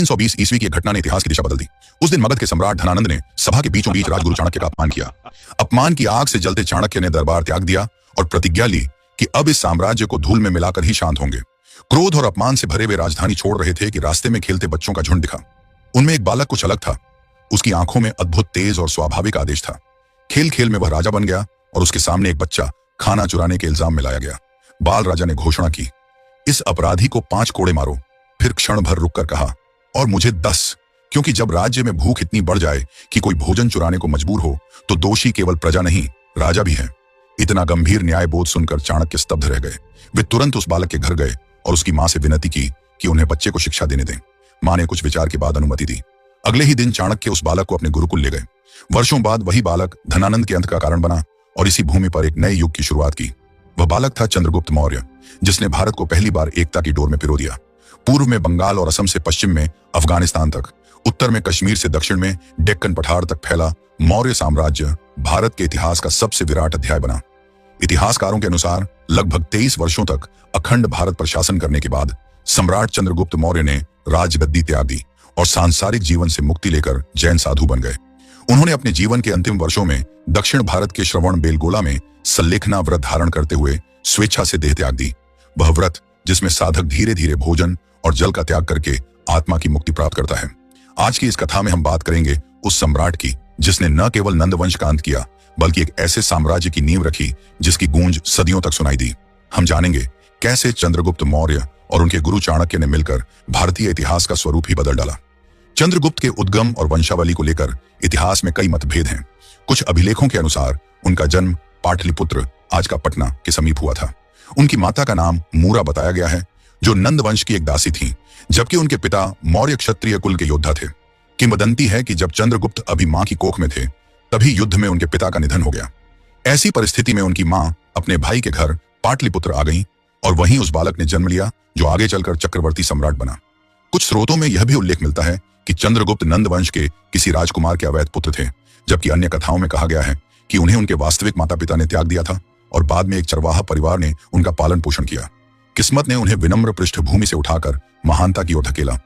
320 ईस्वी की एक घटना ने इतिहास की दिशा बदल दी। उस दिन मगध के सम्राट धनानंद ने सभा के बीचों बीच राजगुरु चाणक्य का अपमान किया। अपमान की आग से जलते चाणक्य ने दरबार त्याग दिया और प्रतिज्ञा ली कि अब इस साम्राज्य को धूल में मिलाकर ही शांत होंगे। क्रोध और अपमान से भरे वे राजधानी छोड़ रहे थे कि रास्ते में खेलते बच्चों का झुंड दिखा। उनमें एक बालक कुछ अलग था। उसकी आंखों में अद्भुत तेज और स्वाभाविक आदेश था। खेल खेल में वह राजा बन गया और उसके सामने एक बच्चा खाना चुराने के इल्जाम में लाया गया। बाल राजा ने घोषणा की, इस अपराधी को 5 कोड़े मारो। फिर क्षण भर रुककर कहा, और मुझे 10, क्योंकि जब राज्य में भूख इतनी बढ़ जाए कि कोई भोजन चुराने को मजबूर हो तो दोषी केवल प्रजा नहीं, राजा भी है। इतना गंभीर न्याय बोध सुनकर चाणक्य स्तब्ध रह गए। वे तुरंत उस बालक के घर गए और उसकी मां से विनती की कि उन्हें बच्चे को शिक्षा देने दें। मां ने कुछ विचार के बाद अनुमति दी। अगले ही दिन चाणक्य उस बालक को अपने गुरुकुल ले गए। वर्षों बाद वही बालक धनानंद के अंत का कारण बना और इसी भूमि पर एक नए युग की शुरुआत की। वह बालक था चंद्रगुप्त मौर्य, जिसने भारत को पहली बार एकता की डोर में पिरो दिया। पूर्व में बंगाल और असम से पश्चिम में अफगानिस्तान तक, उत्तर में कश्मीर से दक्षिण में डेक्कन पठार तक फैला मौर्य साम्राज्य भारत के इतिहास का सबसे विराट अध्याय बना। इतिहासकारों के अनुसार लगभग 23 वर्षों तक अखंड भारत पर शासन करने के बाद सम्राट चंद्रगुप्त मौर्य ने राजगद्दी त्याग दी और सांसारिक जीवन से मुक्ति लेकर जैन साधु बन गए। उन्होंने अपने जीवन के अंतिम वर्षों में दक्षिण भारत के श्रवण बेलगोला में सल्लेखना व्रत धारण करते हुए स्वेच्छा से देह त्याग दी। वह व्रत जिसमें साधक धीरे धीरे भोजन और जल का त्याग करके आत्मा की मुक्ति प्राप्त करता है। आज की इस कथा में हम बात करेंगे उस सम्राट की जिसने न केवल नंद वंश का अंत किया बल्कि एक ऐसे साम्राज्य की नींव रखी जिसकी गूंज सदियों तक सुनाई दी। हम जानेंगे कैसे चंद्रगुप्त मौर्य और उनके गुरु चाणक्य ने मिलकर भारतीय इतिहास का स्वरूप ही बदल डाला। चंद्रगुप्त के उद्गम और वंशावली को लेकर इतिहास में कई मतभेद हैं। कुछ अभिलेखों के अनुसार उनका जन्म पाटलिपुत्र, आज का पटना, के समीप हुआ था। उनकी माता का नाम मूरा बताया गया है, जो नंद वंश की एक दासी थी, जबकि उनके पिता मौर्य क्षत्रिय कुल के योद्धा थे। किंवदंती है कि जब चंद्रगुप्त अभी मां की कोख में थे तभी युद्ध में उनके पिता का निधन हो गया। ऐसी परिस्थिति में उनकी मां अपने भाई के घर पाटलिपुत्र आ गई और वहीं उस बालक ने जन्म लिया जो आगे चलकर चक्रवर्ती सम्राट बना। कुछ स्रोतों में यह भी उल्लेख मिलता है कि चंद्रगुप्त नंद वंश के किसी राजकुमार के अवैध पुत्र थे, जबकि अन्य कथाओं में कहा गया है कि उन्हें उनके वास्तविक माता पिता ने त्याग दिया था और बाद में एक चरवाहा परिवार ने उनका पालन पोषण किया। किस्मत ने उन्हें विनम्र पृष्ठभूमि से उठाकर महानता की ओर धकेला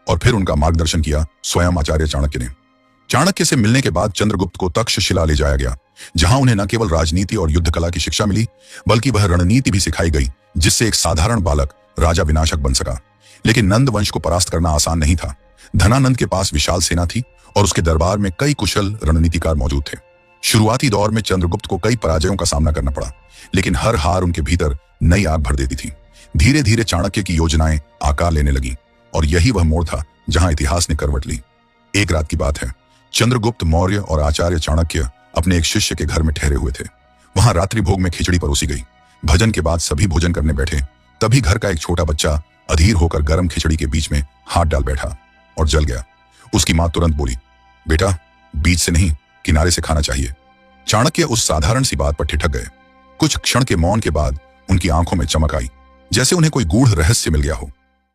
और फिर उनका मार्गदर्शन किया स्वयं आचार्य चाणक्य ने। चाणक्य से मिलने के बाद चंद्रगुप्त को तक्षशिला ले जाया गया, जहां उन्हें न केवल राजनीति और युद्ध कला की शिक्षा मिली बल्कि वह रणनीति भी सिखाई गई जिससे एक साधारण बालक राजा विनाशक बन सका। लेकिन नंद वंश को परास्त करना आसान नहीं था। धनानंद के पास विशाल सेना थी और उसके दरबार में कई कुशल रणनीतिकार मौजूद थे। शुरुआती दौर में चंद्रगुप्त को कई पराजयों का सामना करना पड़ा, लेकिन हर हार उनके भीतर नई आग भर देती थी। धीरे धीरे चाणक्य की योजनाएं आकार लेने लगी और यही वह मोड़ था जहां इतिहास ने करवट ली। एक रात की बात है, चंद्रगुप्त मौर्य और आचार्य चाणक्य अपने एक शिष्य के घर में ठहरे हुए थे। वहां रात्रि भोग में खिचड़ी परोसी गई। भजन के बाद सभी भोजन करने बैठे, तभी घर का एक छोटा बच्चा अधीर होकर गर्म खिचड़ी के बीच में हाथ डाल बैठा और जल गया। उसकी मां तुरंत बोली, बेटा, बीच से नहीं किनारे से खाना चाहिए। चाणक्य उस साधारण सी बात पर ठिठक गए। कुछ क्षण के मौन के बाद उनकी आंखों में चमक आई, जैसे उन्हें कोई गूढ़ रहस्य मिल गया हो।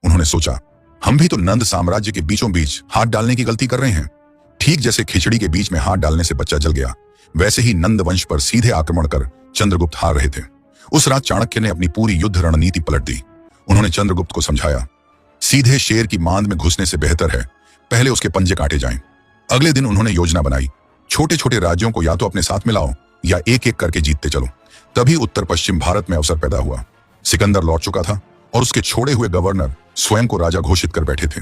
उन्होंने सोचा, हम भी तो नंद साम्राज्य के बीचों बीच हाथ डालने की गलती कर रहे हैं। ठीक जैसे खिचड़ी के बीच में हाथ डालने से बच्चा जल गया, वैसे ही नंद वंश पर सीधे आक्रमण कर चंद्रगुप्त हार रहे थे। उस रात चाणक्य ने अपनी पूरी युद्ध रणनीति पलट दी। उन्होंने चंद्रगुप्त को समझाया, सीधे शेर की मांद में घुसने से बेहतर है पहले उसके पंजे काटे जाएं। अगले दिन उन्होंने योजना बनाई, छोटे छोटे राज्यों को या तो अपने साथ मिलाओ या एक एक करके जीतते चलो। तभी उत्तर पश्चिम भारत में अवसर पैदा हुआ। सिकंदर लौट चुका था और उसके छोड़े हुए गवर्नर स्वयं को राजा घोषित कर बैठे थे।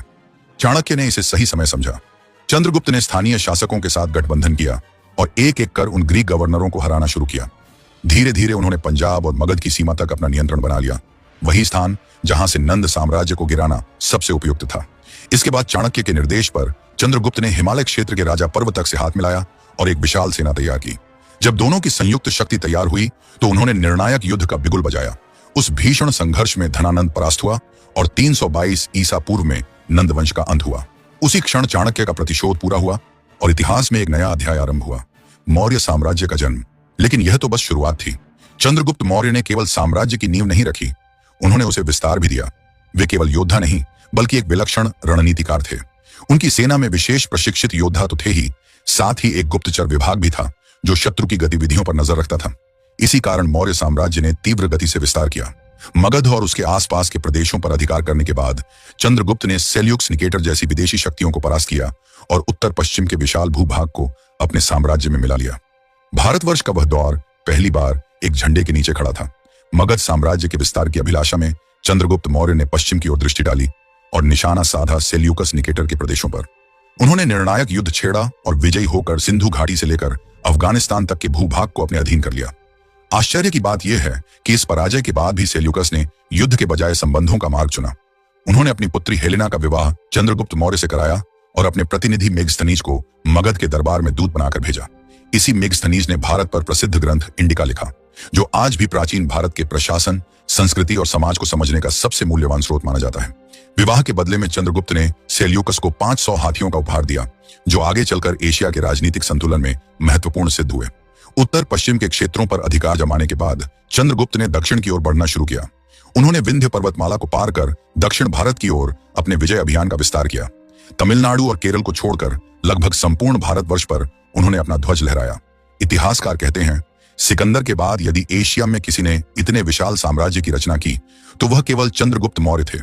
चाणक्य ने इसे सही समय समझा। चंद्रगुप्त ने स्थानीय शासकों के साथ गठबंधन किया और एक एक कर उन ग्रीक गवर्नरों को हराना शुरू किया। धीरे धीरे उन्होंने पंजाब और मगध की सीमा तक अपना नियंत्रण बना लिया, वही स्थान जहां से नंद साम्राज्य को गिराना सबसे उपयुक्त था। इसके बाद चाणक्य के निर्देश पर चंद्रगुप्त ने हिमालय क्षेत्र के राजा पर्वतक से हाथ मिलाया और एक विशाल सेना तैयार की। जब दोनों की संयुक्त शक्ति तैयार हुई तो उन्होंने निर्णायक युद्ध का बिगुल बजाया। उस भीषण संघर्ष में धनानंद परास्त हुआ और 322 ईसा पूर्व में नंद वंश का अंत हुआ। उसी क्षण चाणक्य का प्रतिशोध पूरा हुआ और इतिहास में एक नया अध्याय आरंभ हुआ, मौर्य साम्राज्य का जन्म। लेकिन यह तो बस शुरुआत थी। चंद्रगुप्त मौर्य ने केवल साम्राज्य की नींव नहीं रखी, उन्होंने उसे विस्तार भी दिया। वे केवल योद्धा नहीं बल्कि एक विलक्षण रणनीतिकार थे। उनकी सेना में विशेष प्रशिक्षित योद्धा तो थे ही, साथ ही एक गुप्तचर विभाग भी था जो शत्रु की गतिविधियों पर नजर रखता था। इसी कारण मौर्य साम्राज्य ने तीव्र गति से विस्तार किया। मगध और उसके आसपास के प्रदेशों पर अधिकार करने के बाद चंद्रगुप्त ने सेल्यूक्स निकेटर जैसी विदेशी शक्तियों को परास्त किया और उत्तर पश्चिम के विशाल भूभाग को अपने साम्राज्य में मिला लिया। भारतवर्ष का वह दौर पहली बार एक झंडे के नीचे खड़ा था। मगध साम्राज्य के विस्तार की अभिलाषा में चंद्रगुप्त मौर्य ने पश्चिम की ओर दृष्टि डाली और निशाना साधा सेल्यूकस निकेटर के प्रदेशों पर। उन्होंने निर्णायक युद्ध छेड़ा और विजयी होकर सिंधु घाटी से लेकर अफगानिस्तान तक के भूभाग को अपने अधीन कर लिया। आश्चर्य की बात यह है कि इस पराजय के बाद भी सेल्यूकस ने युद्ध के बजाय संबंधों का मार्ग चुना। उन्होंने अपनी पुत्री हेलेना का विवाह चंद्रगुप्त मौर्य से कराया और अपने प्रतिनिधि मेगस्थनीज को मगध के दरबार में दूत बनाकर भेजा। इसी मेगस्थनीज ने भारत पर प्रसिद्ध ग्रंथ इंडिका लिखा, जो आज भी प्राचीन भारत के प्रशासन, संस्कृति और समाज को समझने का सबसे मूल्यवान स्रोत माना जाता है। विवाह के बदले में चंद्रगुप्त ने सेल्यूकस को 500 हाथियों का उपहार दिया, जो आगे चलकर एशिया के राजनीतिक संतुलन में महत्वपूर्ण सिद्ध हुए। उत्तर पश्चिम के क्षेत्रों पर अधिकार जमाने के बाद चंद्रगुप्त ने दक्षिण की ओर बढ़ना शुरू किया। उन्होंने विंध्य पर्वतमाला को पार कर दक्षिण भारत की ओर अपने विजय अभियान का विस्तार किया। तमिलनाडु और केरल को छोड़कर लगभग संपूर्ण भारतवर्ष पर उन्होंने अपना ध्वज लहराया। इतिहासकार कहते हैं, सिकंदर के बाद यदि एशिया में किसी ने इतने विशाल साम्राज्य की रचना की तो वह केवल चंद्रगुप्त मौर्य थे।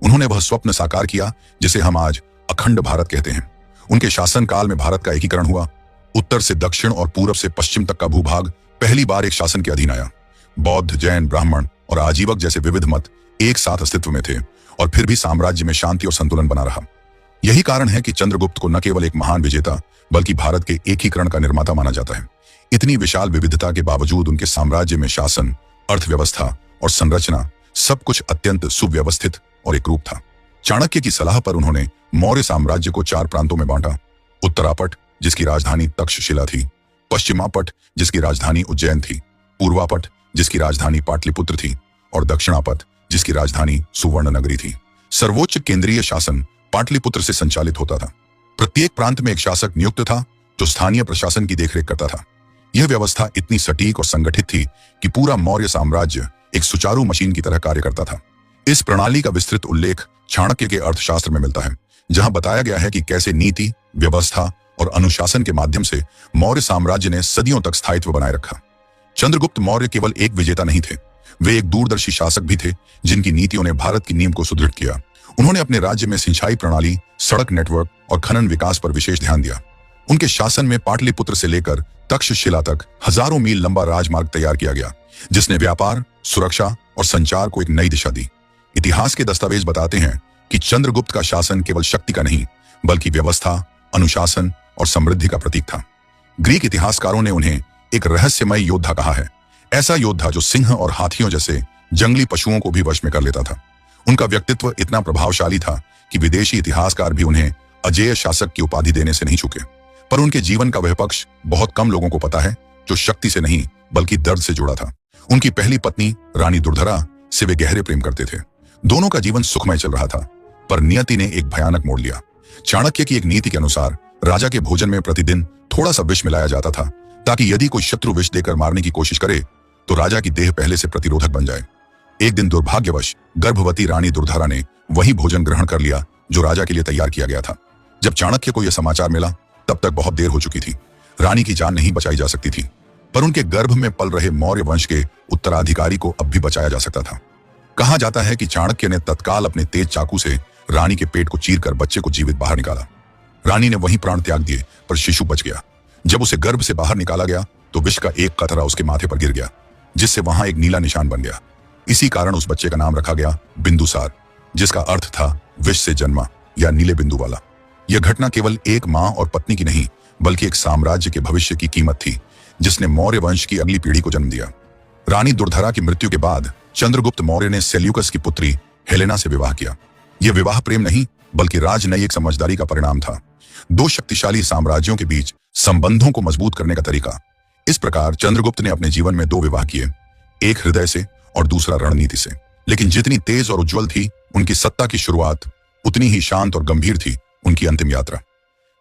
उन्होंने वह स्वप्न साकार किया जिसे हम आज अखंड भारत कहते हैं। उनके शासनकाल में भारत का एकीकरण हुआ। उत्तर से दक्षिण और पूरब से पश्चिम तक का भूभाग पहली बार एक शासन के अधीन आया। बौद्ध, जैन, ब्राह्मण और आजीवक जैसे विविध मत एक साथ अस्तित्व में थे और फिर भी साम्राज्य में शांति और संतुलन बना रहा। यही कारण है कि चंद्रगुप्त को न केवल एक महान विजेता बल्कि भारत के एकीकरण का निर्माता माना जाता है। इतनी विशाल विविधता के बावजूद उनके साम्राज्य में शासन, अर्थव्यवस्था और संरचना सब कुछ अत्यंत सुव्यवस्थित और एकरूप था। चाणक्य की सलाह पर उन्होंने मौर्य साम्राज्य को 4 प्रांतों में बांटा। उत्तरापट, जिसकी राजधानी तक्षशिला थी, पश्चिमापट, जिसकी राजधानी उज्जैन थी, पूर्वापट, जिसकी राजधानी पाटलिपुत्र थी, और दक्षिणापट, जिसकी राजधानी सुवर्णनगरी थी। सर्वोच्च केंद्रीय शासन पाटलिपुत्र से संचालित होता था। प्रत्येक प्रांत में एक शासक नियुक्त था जो स्थानीय प्रशासन की देखरेख करता था। यह व्यवस्था इतनी सटीक और संगठित थी कि पूरा मौर्य साम्राज्य एक सुचारू मशीन की तरह कार्य करता था। इस प्रणाली का विस्तृत उल्लेख चाणक्य के अर्थशास्त्र में मिलता है, जहां बताया गया है कि कैसे नीति, व्यवस्था और अनुशासन के माध्यम से मौर्य साम्राज्य ने सदियों तक स्थायित्व बनाए रखा। चंद्रगुप्त मौर्य केवल एक विजेता नहीं थे, वे एक दूरदर्शी शासक भी थे जिनकी नीतियों ने भारत की नींव को सुदृढ़ किया। उन्होंने अपने राज्य में सिंचाई प्रणाली, सड़क नेटवर्क और खनन विकास पर विशेष ध्यान दिया। उनके शासन में पाटलिपुत्र से लेकर तक्षशिला तक हजारों मील लंबा राजमार्ग तैयार किया गया, जिसने व्यापार, सुरक्षा और संचार को एक नई दिशा दी। इतिहास के दस्तावेज बताते हैं कि चंद्रगुप्त का शासन केवल शक्ति का नहीं बल्कि व्यवस्था, अनुशासन और समृद्धि का प्रतीक था। ग्रीक इतिहासकारों ने उन्हें एक रहस्यमय योद्धा कहा है, ऐसा योद्धा जो सिंह और हाथियों जैसे जंगली पशुओं को भी वश में कर लेता था। उनका व्यक्तित्व इतना प्रभावशाली था कि विदेशी इतिहासकार भी उन्हें अजेय शासक की उपाधि देने से नहीं चूके। पर उनके जीवन का वह पक्ष बहुत कम लोगों को पता है जो शक्ति से नहीं बल्कि दर्द से जुड़ा था। उनकी पहली पत्नी रानी दुर्धरा से वे गहरे प्रेम करते थे। दोनों का जीवन सुखमय चल रहा था, पर नियति ने एक भयानक मोड़ लिया। चाणक्य की एक नीति के अनुसार राजा के भोजन में प्रतिदिन थोड़ा सा विष मिलाया जाता था, ताकि यदि कोई शत्रु विष देकर मारने की कोशिश करे तो राजा की देह पहले से प्रतिरोधक बन जाए। एक दिन दुर्भाग्यवश गर्भवती रानी दुर्धरा ने वही भोजन ग्रहण कर लिया जो राजा के लिए तैयार किया गया था। जब चाणक्य को यह समाचार मिला तब तक बहुत देर हो चुकी थी। रानी की जान नहीं बचाई जा सकती थी, पर उनके गर्भ में पल रहे मौर्य वंश के उत्तराधिकारी को अब भी बचाया जा सकता था। कहा जाता है कि चाणक्य ने तत्काल अपने तेज चाकू से रानी के पेट को चीरकर बच्चे को जीवित बाहर निकाला। रानी ने वहीं प्राण त्याग दिए, पर शिशु बच गया। जब उसे गर्भ से बाहर निकाला गया तो विष का एक कतरा उसके माथे पर गिर गया, जिससे वहां एक नीला निशान बन गया। इसी कारण उस बच्चे का नाम रखा गया बिंदुसार, जिसका अर्थ था विष से जन्मा या नीले बिंदु वाला। यह घटना केवल एक मां और पत्नी की नहीं बल्कि एक साम्राज्य के भविष्य की कीमत थी, जिसने मौर्य वंश की अगली पीढ़ी को जन्म दिया। रानी दुर्धरा की मृत्यु के बाद चंद्रगुप्त मौर्य ने सेल्यूकस की पुत्री हेलेना से विवाह किया। यह विवाह प्रेम नहीं बल्कि राजनयिक समझदारी का परिणाम था। दो शक्तिशाली साम्राज्यों के बीच संबंधों को मजबूत करने का तरीका। इस प्रकार चंद्रगुप्त ने अपने जीवन में 2 विवाह किए, एक हृदय से और दूसरा रणनीति से। लेकिन जितनी तेज और उज्जवल थी उनकी सत्ता की शुरुआत, उतनी ही शांत और गंभीर थी उनकी अंतिम यात्रा।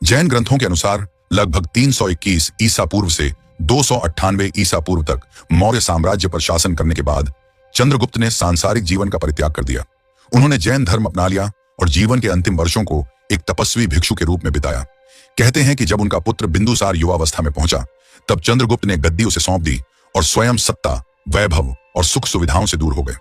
जैन ग्रंथों के अनुसार लगभग 321 ईसा पूर्व से 298 ईसा पूर्व तक मौर्य साम्राज्य पर शासन करने के बाद चंद्रगुप्त ने सांसारिक जीवन का परित्याग कर दिया। उन्होंने जैन धर्म अपना लिया और जीवन के अंतिम वर्षों को एक तपस्वी भिक्षु के रूप में बिताया। कहते हैं कि जब उनका पुत्र बिंदुसार युवावस्था में पहुंचा तब चंद्रगुप्त ने गद्दी उसे सौंप दी और स्वयं सत्ता, वैभव और सुख सुविधाओं से दूर हो गए।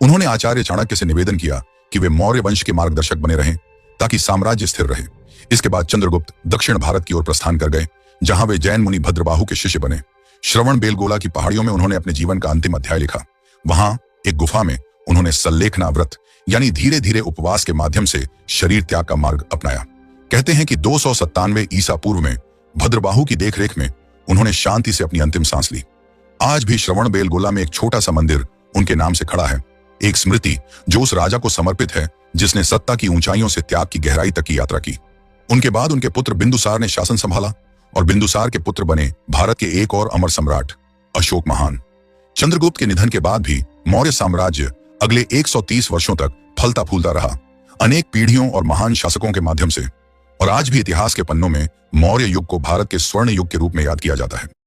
उन्होंने आचार्य चाणक्य से निवेदन किया कि वे मौर्य वंश के मार्गदर्शक बने रहें ताकि साम्राज्य स्थिर रहे। इसके बाद चंद्रगुप्त दक्षिण भारत की ओर प्रस्थान कर गए, जहां वे जैन मुनि भद्रबाहु के शिष्य बने। श्रवण बेलगोला की पहाड़ियों में उन्होंने अपने जीवन का अंतिम अध्याय लिखा। वहां एक गुफा में उन्होंने सल्लेखना व्रत यानी धीरे धीरे उपवास के माध्यम से शरीर त्याग का मार्ग अपनाया। कहते हैं कि 297 ईसा पूर्व में भद्रबाहु की देखरेख में उन्होंने शांति से अपनी अंतिम सांस ली। आज भी श्रवण बेलगोला में एक छोटा सा मंदिर उनके नाम से खड़ा है, एक स्मृति जो उस राजा को समर्पित है जिसने सत्ता की ऊंचाइयों से त्याग की गहराई तक की यात्रा की। उनके बाद उनके पुत्र बिंदुसार ने शासन संभाला और बिंदुसार के पुत्र बने भारत के एक और अमर सम्राट अशोक महान। चंद्रगुप्त के निधन के बाद भी मौर्य साम्राज्य अगले 130 वर्षों तक फलता फूलता रहा, अनेक पीढ़ियों और महान शासकों के माध्यम से। और आज भी इतिहास के पन्नों में मौर्य युग को भारत के स्वर्ण युग के रूप में याद किया जाता है।